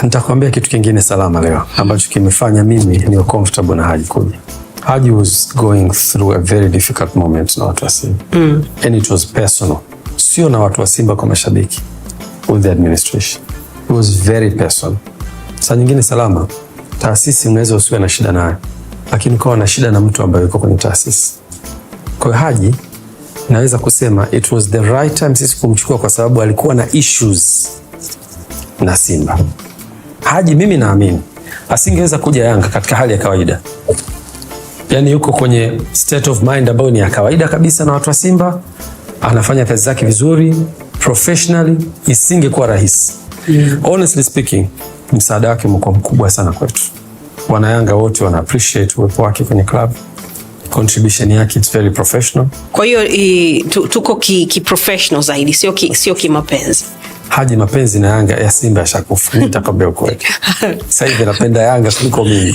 Nitakwambia kitu kingine salama leo ambacho kimefanya mimi niwe comfortable na Haji kuja. Haji was going through a very difficult moment na watu wa Simba. And it was personal. Sio na watu wa Simba kwa mashabiki, with the administration. It was very personal. Saa nyingine salama, taasisi unaweza usiwe na shida nayo, lakini ukawa na shida na mtu ambaye yuko kwenye taasisi. Kwa Haji naweza kusema it was the right time sisi kumchukua kwa sababu alikuwa na issues na Simba. Haji mimi naamini asingeweza kuja Yanga katika hali ya kawaida. Yani yuko kwenye state of mind ambayo ni ya kawaida kabisa na watu wa Simba, anafanya kazi zake vizuri, professionally, isingekuwa rahisi. Honestly speaking, msaada wake mko mkubwa sana kwetu. Wana Yanga wote wana appreciate uwepo wake kwenye club. Contribution yake it's very professional. Kwa hiyo tuko ki professional zaidi, sio kimapenzi. Haji mapenzi na Yanga ya Simba yashakufa. Nitakwambia ukweli. Sasa hivi napenda Yanga kuliko mimi.